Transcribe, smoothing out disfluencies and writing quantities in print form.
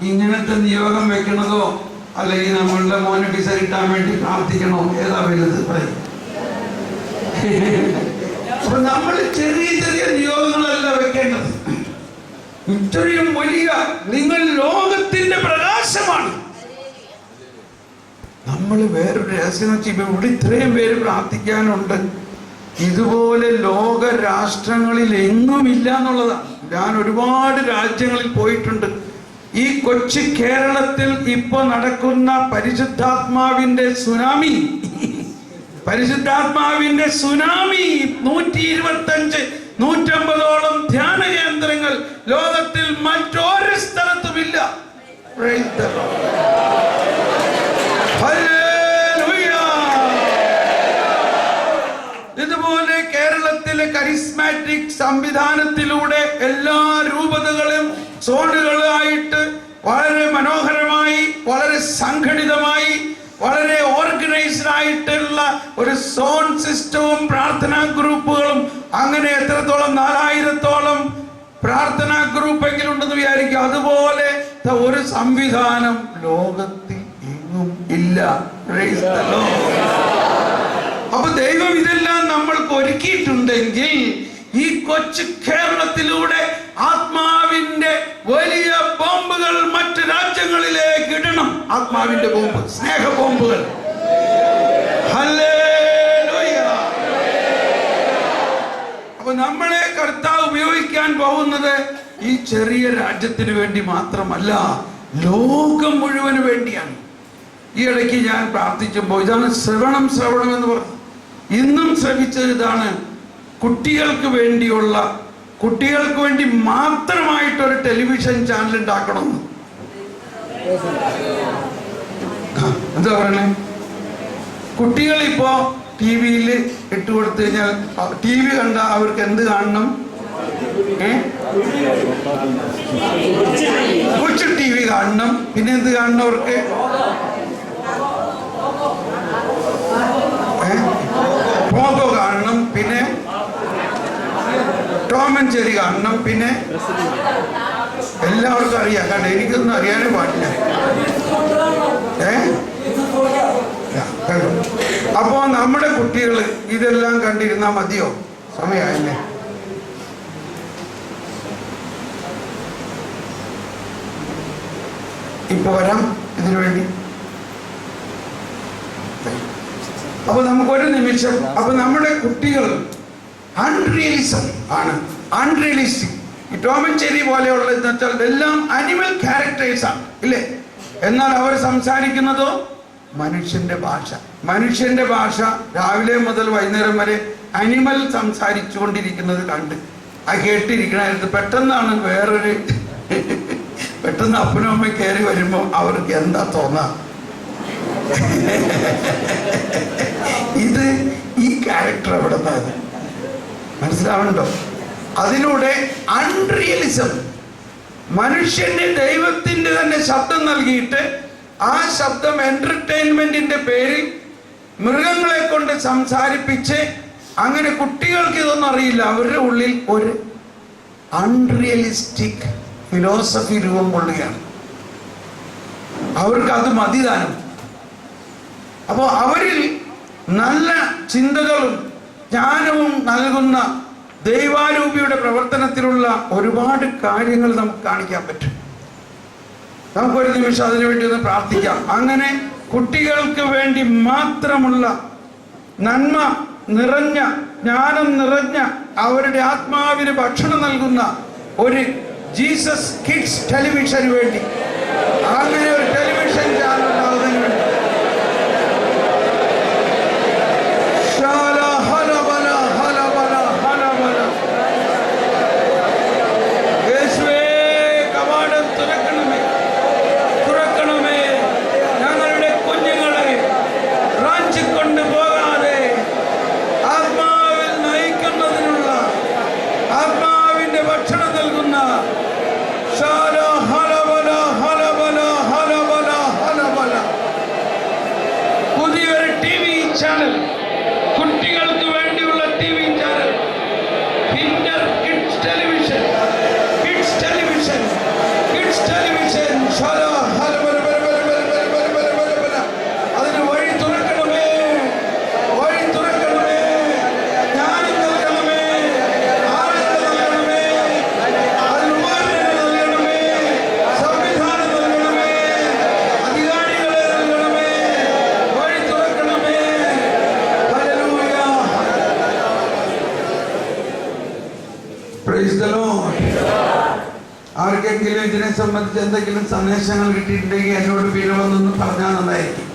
ഇങ്ങനത്തെ നിയോഗം വെക്കണതോ അല്ലെങ്കിൽ നമ്മളുടെ മോനെ വിസ കിട്ടാൻ വേണ്ടി പ്രാർത്ഥിക്കണോ? ഏതാ വലുത്? പറയും. അപ്പൊ നമ്മൾ ചെറിയ ചെറിയ നിയോഗങ്ങളല്ല വെക്കേണ്ടത്. ഇത്രയും വലിയ നിങ്ങൾ ലോകത്തിന്റെ പ്രകാശമാണ്. നമ്മൾ വേറൊരു രഹസ്യം വെച്ച് ഇവിടെ ഇത്രയും പേര് പ്രാർത്ഥിക്കാനുണ്ട്. ഇതുപോലെ ലോക രാഷ്ട്രങ്ങളിൽ എങ്ങുമില്ല എന്നുള്ളതാണ്. ഞാൻ ഒരുപാട് രാജ്യങ്ങളിൽ പോയിട്ടുണ്ട്. ഈ കൊച്ചു കേരളത്തിൽ ഇപ്പൊ നടക്കുന്ന പരിശുദ്ധാത്മാവിന്റെ സുനാമി 125 150ഓളം ധ്യാന കേന്ദ്രങ്ങൾ ലോകത്തിൽ മറ്റൊരു സ്ഥലത്തുമില്ല. ഇതുപോലെ കേരളത്തിലെ കരിസ്മാറ്റിക് സംവിധാനത്തിലൂടെ എല്ലാ രൂപതകളും സോണുകളായിട്ട് വളരെ മനോഹരമായി, വളരെ സംഘടിതമായി, വളരെ ഓർഗനൈസ്ഡ് ആയിട്ടുള്ള ഒരു സോൺ സിസ്റ്റവും പ്രാർത്ഥനാ ഗ്രൂപ്പുകളും, അങ്ങനെ എത്രത്തോളം 4000ഓളം പ്രാർത്ഥനാ ഗ്രൂപ്പ് എങ്കിലും ഉണ്ടെന്ന് വിചാരിക്കും. അതുപോലെ ഒരു സംവിധാനം ലോകത്തിൽ എങ്ങും ഇല്ല. അപ്പൊ ദൈവം ഇതെല്ലാം നമ്മൾക്ക് ഒരുക്കിയിട്ടുണ്ടെങ്കിൽ ഈ കൊച്ചു കേരളത്തിലൂടെ ആത്മാവിന്റെ വലിയ ബോംബുകൾ മറ്റു രാജ്യങ്ങളിലേക്ക് ഇടണം. ആത്മാവിന്റെ ബോംബ്, സ്നേഹ ബോംബുകൾ. അപ്പൊ നമ്മളെ കർത്താവ് ഉപയോഗിക്കാൻ പോകുന്നത് ഈ ചെറിയ രാജ്യത്തിന് വേണ്ടി മാത്രമല്ല, ലോകം മുഴുവന് വേണ്ടിയാണ്. ഈ ഇടയ്ക്ക് ഞാൻ പ്രാർത്ഥിക്കുമ്പോൾ ഇതാണ് ശ്രവണം എന്ന് പറഞ്ഞു. ഇന്നും ശ്രമിച്ചത് ഇതാണ്, കുട്ടികൾക്ക് വേണ്ടി മാത്രമായിട്ടൊരു ടെലിവിഷൻ ചാനൽ ഉണ്ടാക്കണമെന്ന്. എന്താ പറയണേ? കുട്ടികളിപ്പോ TV-യിൽ ഇട്ട് കൊടുത്തു കഴിഞ്ഞാൽ TV കണ്ട അവർക്ക് എന്ത് കാണണം? കൊച്ചു TV കാണണം. പിന്നെ എന്ത് കാണണം അവർക്ക്? പോഗോ കാണണം. പിന്നെ ടോം ആൻഡ് ജെറി കാണണം. പിന്നെ എല്ലാവർക്കും അറിയാം. കാരണം എനിക്കൊന്നും അറിയാനേ പാടില്ല. അപ്പോ നമ്മുടെ കുട്ടികൾ ഇതെല്ലാം കണ്ടിരുന്നാ മതിയോ? സമയമായില്ലേ? ഇപ്പൊ വരാം ഇതിനു വേണ്ടി. അപ്പൊ നമുക്കൊരു നിമിഷം, അപ്പൊ നമ്മുടെ കുട്ടികൾ അൺറിയലിസം ആണ്, അൺറിയലിസ്റ്റിക്. ഈ ടോം ആൻഡ് ജെറി പോലെയുള്ള വെച്ചാൽ എല്ലാം അനിമൽ ക്യാരക്ടേഴ്സ് ആണ്, ഇല്ലേ? എന്നാൽ അവർ സംസാരിക്കുന്നതോ മനുഷ്യന്റെ ഭാഷ. രാവിലെ മുതൽ വൈകുന്നേരം വരെ അനിമൽ സംസാരിച്ചു കൊണ്ടിരിക്കുന്നത് കണ്ട് കേട്ടിരിക്കണായിരുന്നു. പെട്ടെന്നാണ് പെട്ടെന്ന് അപ്പനും അമ്മ കയറി വരുമ്പോൾ അവർക്ക് എന്താ തോന്നാ? ഈ ക്യാരക്ടർ എവിടെ നിന്നത് മനസ്സിലാവണ്ടോ? അതിലൂടെ അൺറിയലിസം, മനുഷ്യന്റെ ദൈവത്തിന്റെ തന്നെ ശബ്ദം നൽകിയിട്ട് ആ ശബ്ദം എന്റർടൈൻമെന്റിന്റെ പേരിൽ മൃഗങ്ങളെ കൊണ്ട് സംസാരിപ്പിച്ച്, അങ്ങനെ കുട്ടികൾക്ക് ഇതൊന്നും അറിയില്ല. അവരുടെ ഉള്ളിൽ ഒരു അൺറിയലിസ്റ്റിക് ഫിലോസഫി രൂപം കൊള്ളുകയാണ്. അവർക്ക് അത് മതിദാനം. അപ്പോൾ അവരിൽ നല്ല ചിന്തകളും ജ്ഞാനവും നൽകുന്ന ദൈവാരൂപിയുടെ പ്രവർത്തനത്തിലുള്ള ഒരുപാട് കാര്യങ്ങൾ നമുക്ക് കാണിക്കാൻ പറ്റും. നമുക്കൊരു നിമിഷം അതിനു വേണ്ടി ഒന്ന് പ്രാർത്ഥിക്കാം. അങ്ങനെ കുട്ടികൾക്ക് വേണ്ടി മാത്രമുള്ള നന്മ നിറഞ്ഞ, ജ്ഞാനം നിറഞ്ഞ, അവരുടെ ആത്മാവിന് ഭക്ഷണം നൽകുന്ന ഒരു ജീസസ് കിഡ്സ് ടെലിവിഷന് വേണ്ടി, അങ്ങനെ ഒരു ടെലിവിഷൻ ചാനൽ ഉണ്ടാകുന്നതിന് വേണ്ടി Praise the Lord. ആർക്കെങ്കിലും ഇതിനെ സംബന്ധിച്ച് എന്തെങ്കിലും സന്ദേശങ്ങൾ കിട്ടിയിട്ടുണ്ടെങ്കിൽ എന്നോട് വീട് വന്നൊന്ന് പറഞ്ഞാൽ നന്നായിരിക്കും.